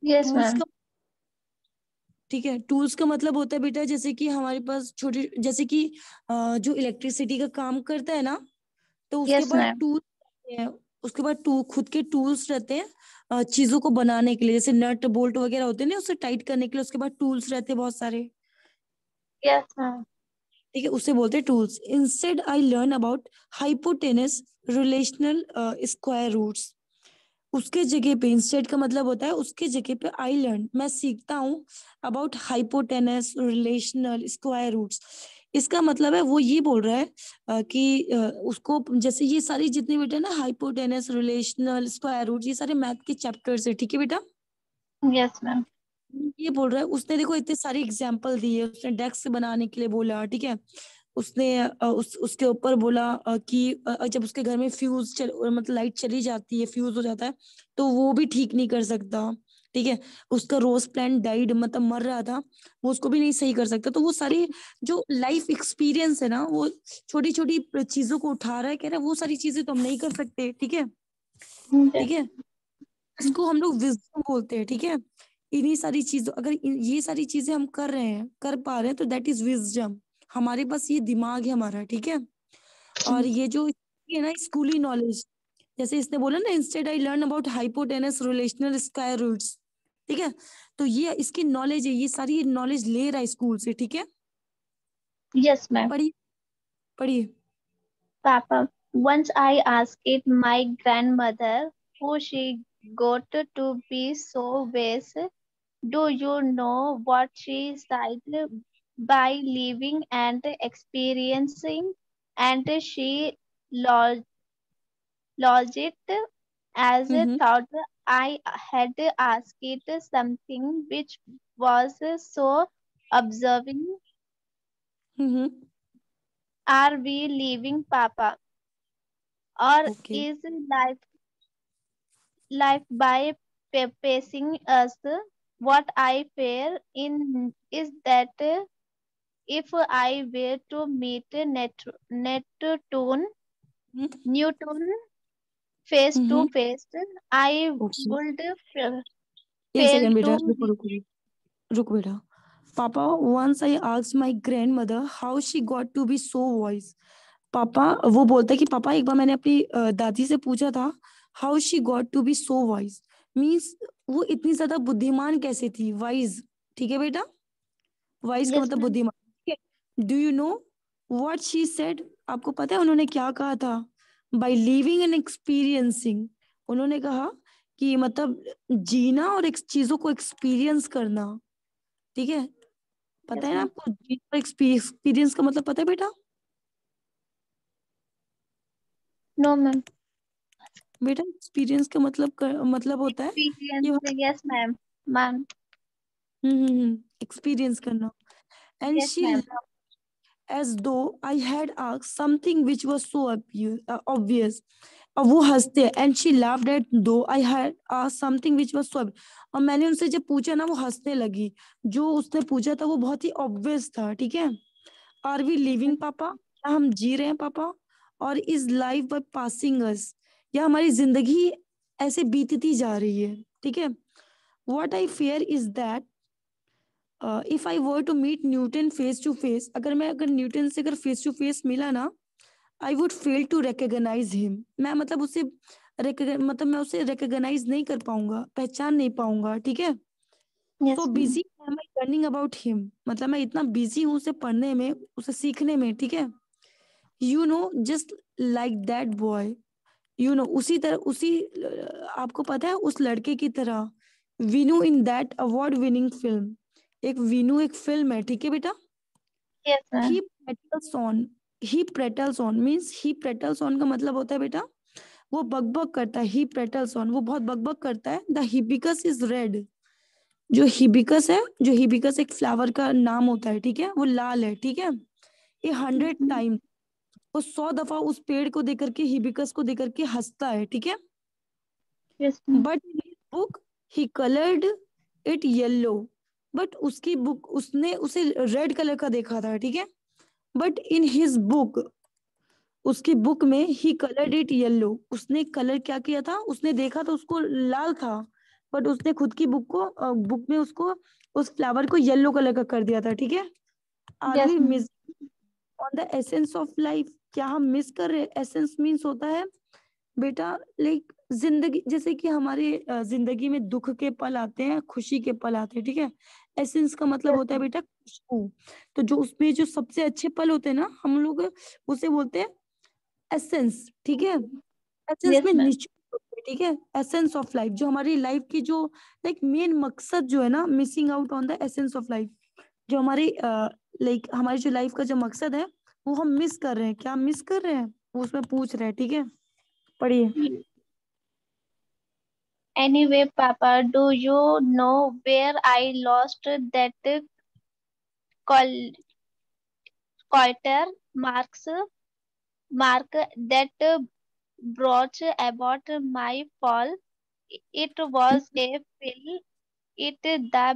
Yes tools ma'am. का, ठीक है, टूल्स का मतलब होता है बेटा जैसे कि हमारे पास छोटे, जैसे कि जो इलेक्ट्रिसिटी का काम करता है ना, तो उसके यस पास मैम। टूल्स रहते हैं। उसके बाद खुद के टूल्स रहते हैं चीजों को बनाने के लिए, जैसे नट बोल्ट वगैरह होते हैं ना, उसे टाइट करने के लिए उसके बाद टूल्स रहते हैं बहुत सारे। Yes ma'am. ठीक है, उसे बोलते हैं tools. Instead I learn about hypotenuse relational square roots. उसके जगह पे, इंस्टेड का मतलब होता है उसके जगह पे, आई लर्न मैं सीखता हूँ, about hypotenuse relational square roots. इसका मतलब है वो ये बोल रहा है कि उसको, जैसे ये सारी जितनी बेटा ना हाइपोटेनस रिलेशनल स्क्वायर रूट, ये सारे मैथ के चैप्टर्स है, ठीक है बेटा। Yes ma'am. ये बोल रहा है, उसने देखो इतने सारी एग्जांपल दिए, उसने डेस्क बनाने के लिए बोला, ठीक है। उसने उसके ऊपर बोला कि जब उसके घर में मतलब लाइट चली जाती है, फ्यूज हो जाता है, तो वो भी ठीक नहीं कर सकता, ठीक है। उसका रोज प्लांट डाइड, मतलब मर रहा था, वो उसको भी नहीं सही कर सकता। तो वो सारी जो लाइफ एक्सपीरियंस है ना, वो छोटी छोटी चीजों को उठा रहा है, कह रहा है वो सारी चीजें तो हम नहीं कर सकते, ठीक है। ठीक है, इसको हम लोग विजडम बोलते हैं, ठीक है। इन्हीं सारी चीजों, अगर ये सारी चीजें हम कर रहे हैं, कर पा रहे हैं, तो दैट इज विजडम। हमारे पास ये दिमाग है हमारा, ठीक है। और ये जो है ना स्कूली नॉलेज, जैसे इसने बोला ना, instead I learn about hypotenuse relational square roots, ठीक है। तो ये इसकी नॉलेज है, ये सारी नॉलेज ले रहा है स्कूल से, ठीक है। Yes ma'am. पढ़िए, पढ़िए। Papa, once I asked my grandmother who she got to be so wise. Do you know what she said? By living and experiencing, and she lodged it as a hmm, thought. I had asked it something which was so observing. Hmm. Are we living, Papa? Or okay. is life by pacing us? What I fear in is that if I were to meet Newton face to hmm. face, I okay, would एक fail second बेटा, to रुको रुको रुको बेटा। पापा, once I asked my grandmother how she got to be so wise। पापा, वो बोलता है कि पापा एक बार मैंने अपनी दादी से पूछा था, how she got to be so wise, means वो इतनी ज्यादा बुद्धिमान कैसे थी, वाइज, ठीक है बेटा। वाइज का yes मतलब ma'am. बुद्धिमान, ठीक है। Do you know what she said, आपको पता है उन्होंने क्या कहा था? By living and experiencing. उन्होंने कहा कि मतलब जीना और एक चीजों को एक्सपीरियंस करना, ठीक है। पता Yes है ना ma'am. आपको जीना और एक्सपीरियंस का मतलब पता है बेटा? No ma'am. बेटा एक्सपीरियंस का मतलब होता है कि, Experience, yes ma'am. Ma'am. Experience करना। And Yes she ma'am. as though I had asked something which was so obvious। और वो हंसते हैं, and she laughed at though I had asked something which was so obvious। और मैंने उनसे जब पूछा ना, वो हंसने लगी। जो उसने पूछा था वो बहुत ही ऑब्वियस था, ठीक है। आर वी लिविंग पापा, क्या हम जी रहे हैं पापा? और इज लाइफ बाय पासिंग अस, या हमारी जिंदगी ऐसे बीतती जा रही है, ठीक है। What I fear is that if I were to meet Newton face to face, अगर न्यूटन से अगर फेस टू फेस मिला ना, I would fail to recognise him, मैं मतलब उसे मतलब मैं उसे रिकॉग्नाइज नहीं कर पाऊंगा, पहचान नहीं पाऊंगा, ठीक है। So Yes ma'am. Busy am I learning about him, मतलब मैं इतना बिजी हूँ उसे पढ़ने में, उसे सीखने में, ठीक है। You know just like that boy, you know उसी तरह, आपको पता है उस लड़के की तरह, विनू in that award winning film. एक विनू एक फिल्म है, ठीक है बेटा। Yes he ma'am. Prattles on, he prattles on means, he prattles on का मतलब होता है बेटा, वो बकबक करता है। ही प्रेटल्स ऑन, वो बहुत बकबक करता है। द हिबिकस इज रेड, जो हिबिकस है, जो हिबिकस एक फ्लावर का नाम होता है, ठीक है, वो लाल है, ठीक है। ये Yes 100 ma'am. टाइम, वो 100 दफा उस पेड़ को देख करके, हिबिकस को देख करके हंसता है, ठीक है। Yes ma'am. But in book he coloured it yellow, but उसकी बुक, उसने उसे रेड कलर का देखा था, ठीक है। बट इन हिज बुक, उसकी बुक में ही कलर्ड इट येलो, उसने कलर क्या किया था, उसने देखा तो उसको लाल था, बट उसने खुद की बुक में उसको उस फ्लावर को येलो कलर का कर दिया था, ठीक है। Are Yes, we ma'am. Miss on the essence of life? क्या हम मिस कर रहे हैं? एसेंस मीन्स होता है बेटा लाइक जिंदगी, जैसे कि हमारे जिंदगी में दुख के पल आते हैं, खुशी के पल आते हैं, ठीक है। एसेंस का मतलब Yes, होता है ma'am. बेटा खुशबू। तो जो उसमें जो सबसे अच्छे पल होते हैं ना, हम लोग उसे बोलते हैं एसेंस, ठीक है। Okay. एसेंस Yes, में ma'am. निश्चित, ठीक है। एसेंस ऑफ लाइफ, जो हमारी लाइफ की जो लाइक मेन मकसद जो है ना, missing out on the essence of life, जो हमारी लाइक हमारी जो लाइफ का जो मकसद है वो हम मिस कर रहे हैं। क्या मिस कर रहे हैं, वो उसमें पूछ रहे हैं, ठीक है। पढ़िए। Anyway, Papa, do you know where I lost that col- quarter mark that brought about my fall? It was a fill. It the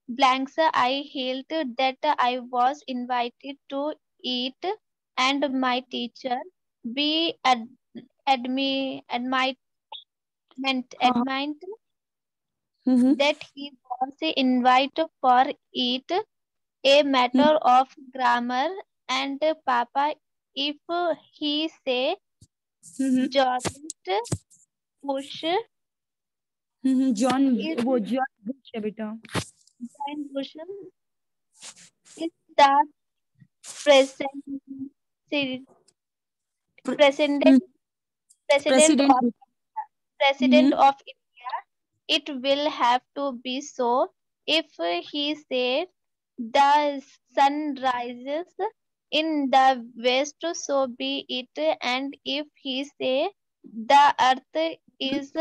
blanks I held that I was invited to eat, and my teacher be admit हाँ हाँ। admit hmm that he was invited for it, a hmm matter of grammar. And Papa, if he say hmm George Bush John, is वो John Bush है बेटा। John Bush is the president president president president. of hmm president of India, it will have to be so. If he said the sun rises in the west, so be it. And if he say the earth is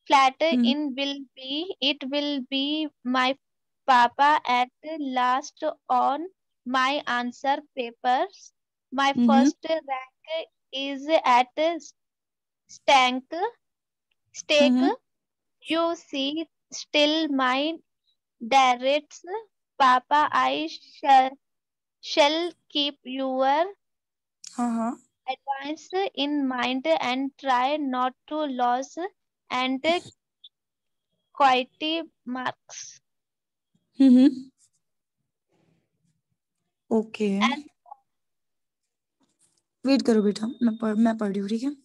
flat, hmm in will be it will be my papa at last on my answer papers. My hmm first rank is at stank stake. Hmm You see, still my directs, Papa, shall keep your हाँ हाँ। advice in mind and try not to lose and quality marks. Hmm okay, And wait करो बेटा, मैं पढ़ रही हूँ, ठीक है।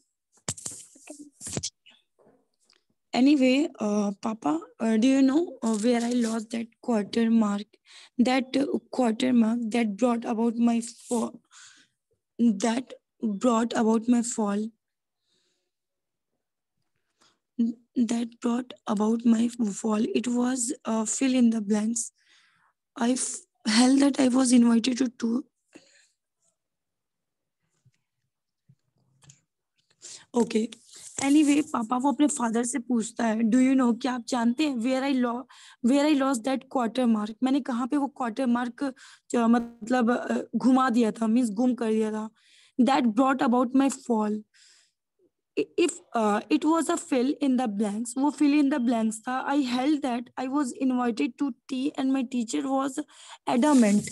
Anyway, Papa, do you know where I lost that quarter mark? That quarter mark that brought about my fall. That brought about my fall. That brought about my fall. It was fill in the blanks. Hell that I was invited to two. Okay. Anyway पापा वो अपने father से पूछता है, do you know, क्या आप जानते हैं, where I lost that quarter mark, मैंने कहाँ पे वो क्वार्टर मार्क मतलब घुमा दिया था, मीन्स गुम कर दिया था। That brought about my fall. If it was a fill in the blanks, वो फिल इन द ब्लैंक्स था। I held that I was invited to tea and my teacher was adamant,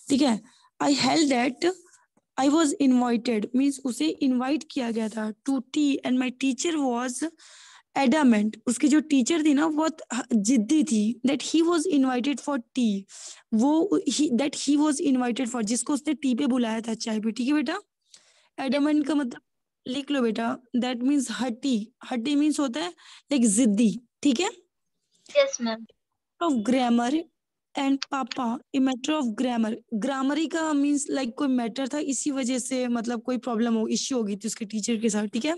ठीक है। I held that I was invited means उसे invite किया गया था to tea and my teacher was adamant, उसकी जो teacher थी ना बहुत जिद्दी थी, that he was invited for tea, that he was invited for, जिसको उसने टी पे बुलाया था चाय पे, ठीक है बेटा। yes, adamant का मतलब लिख लो बेटा, that means हट्टी। हट्टी मीन्स होता है like जिद्दी, ठीक है। yes, ma'am. Of grammar and पापा, ए मैटर ऑफ ग्रामर, ग्रामरी का मीन्स लाइक कोई मैटर था, इसी वजह से मतलब कोई प्रॉब्लम हो, इश्यू होगी थी उसके टीचर के साथ, ठीक है।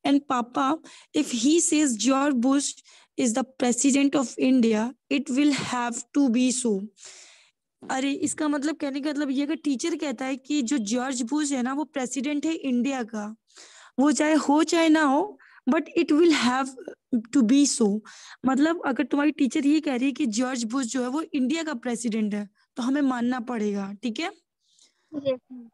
And papa, if he says George Bush is the president of India, it will have to be so. अरे इसका मतलब, कहने का मतलब ये, अगर टीचर कहता है कि जो जॉर्ज बुश है ना वो प्रेसिडेंट है इंडिया का, वो चाहे हो चाहे ना हो, but it will have to be so. मतलब अगर तुम्हारी टीचर ये कह रही है कि जॉर्ज बुश जो है वो इंडिया का प्रेसिडेंट है, तो हमें मानना पड़ेगा, ठीक है। Yes, ma'am.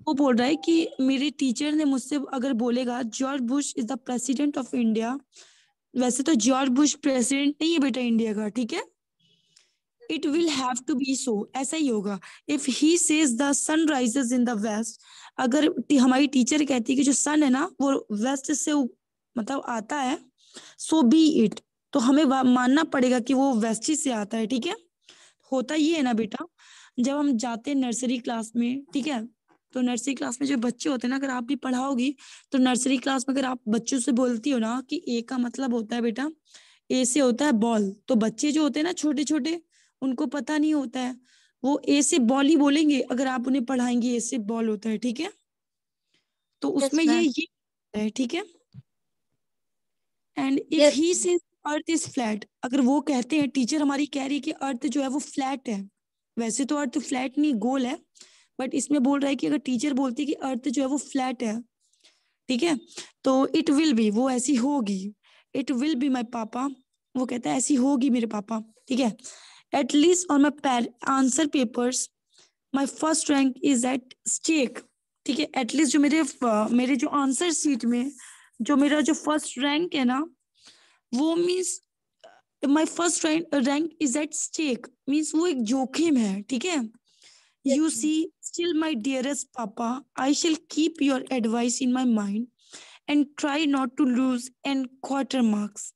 वो बोल रहा है कि मेरे टीचर ने मुझसे अगर बोलेगा George Bush is the president of India, वैसे तो जॉर्ज बुश प्रेसिडेंट नहीं है बेटा इंडिया का, ठीक है। It will have to be so, ऐसा ही होगा। If he says the sun rises in the west, अगर हमारी टीचर कहती है कि जो सन है ना वो वेस्ट से मतलब आता है, सो बी इट, तो हमें मानना पड़ेगा कि वो वेस्ट ही से आता है, ठीक है। होता ये है ना बेटा, जब हम जाते हैं नर्सरी क्लास में, ठीक है, तो नर्सरी क्लास में जो बच्चे होते हैं ना, अगर आप भी पढ़ाओगी तो नर्सरी क्लास में अगर आप बच्चों से बोलती हो ना कि ए का मतलब होता है बेटा, ए से होता है बॉल, तो बच्चे जो होते हैं ना छोटे छोटे, उनको पता नहीं होता है, वो ए से बॉल ही बोलेंगे अगर आप उन्हें पढ़ाएंगे ए से बॉल होता है, ठीक है। तो उसमें यस मैम। ये है, ठीक है। And if yes. ही से अर्थ इज फ्लैट, अगर वो कहते हैं, टीचर हमारी कह रही है कि अर्थ जो है वो फ्लैट है, वैसे तो अर्थ फ्लैट नहीं गोल है, बट इसमें बोल रहा है कि अगर टीचर बोलती है कि अर्थ जो है वो फ्लैट है, ठीक है, तो इट विल बी, वो ऐसी होगी, इट विल बी माई पापा, वो कहता है ऐसी होगी मेरे पापा, ठीक है। At least on my answer papers my first rank is at stake, ठीक है। एटलीस्ट जो मेरे जो आंसर सीट में जो मेरा जो फर्स्ट रैंक है ना, वो means my first rank is at stake, means वो एक जोखिम है, ठीक है। Yes you ma'am. See still my dearest papa, I shall keep your advice in my mind and try not to lose and quarter marks.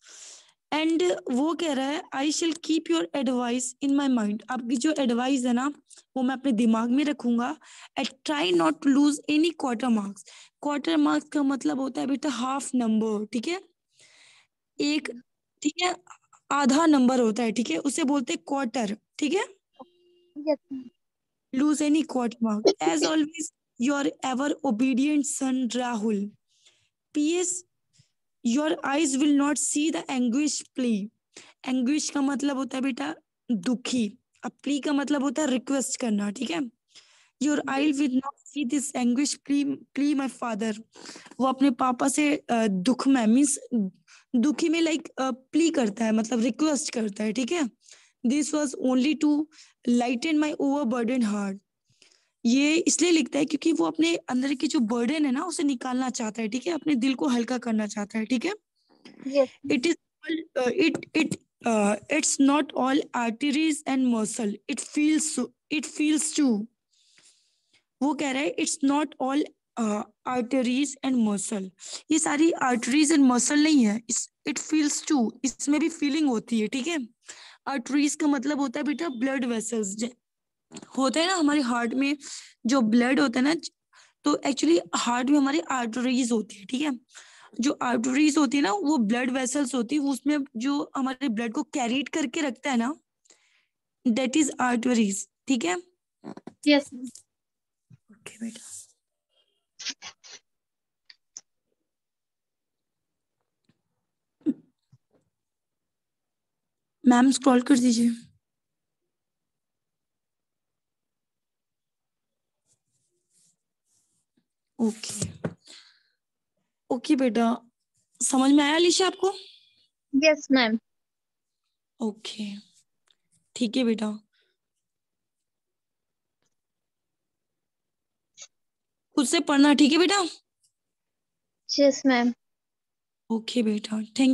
And वो कह रहा है I shall keep your advice in my mind, आपकी जो advice है ना वो मैं अपने दिमाग में रखूंगा, and try not to lose any quarter marks. Quarter marks का मतलब होता है बेटा हाफ नंबर, ठीक है, एक, ठीक है, आधा नंबर होता है, ठीक है, उसे बोलते हैं क्वार्टर, ठीक है। Yes ma'am. Lose any quarter mark, as always your ever obedient son Rahul, PS your eyes will not see the anguish plea. Anguish का मतलब होता है बेटा दुखी, अब प्ली का मतलब होता है रिक्वेस्ट करना, ठीक है। Your I will not see this anguish plea, plea my father, वो अपने पापा से दुख में मीन्स दुखी में लाइक प्ली करता है, मतलब रिक्वेस्ट करता है, ठीक है। This was only to lighten my over burden heart, ये इसलिए लिखता है क्योंकि वो अपने अंदर की जो बर्डन है ना उसे निकालना चाहता है, ठीक है, अपने दिल को हल्का करना चाहता है, ठीक है। Yes. It is it's not all arteries and muscle, it feels too, वो कह रहा है it's not all arteries and muscle, ये सारी आर्टरीज एंड मसल नहीं है, इट फील्स टू, इसमें भी फीलिंग होती है, ठीक है। आर्टरीज का मतलब होता है बेटा ब्लड वेसल्स, होता है ना हमारे हार्ट में जो ब्लड होता है ना, तो एक्चुअली हार्ट में हमारी आर्टरीज होती है, ठीक है। जो आर्टरीज होती है ना वो ब्लड वेसल्स होती है, उसमें जो हमारे ब्लड को कैरीड करके रखता है ना, दैट इज आर्टरीज, ठीक है। Yes ma'am. ओके बेटा, मैम स्क्रॉल कर दीजिए। ओके, ओके बेटा, समझ में आया अलीशा आपको? Yes ma'am. ओके, ठीक है बेटा, खुद से पढ़ना, ठीक है बेटा। Yes ma'am. ओके बेटा, थैंक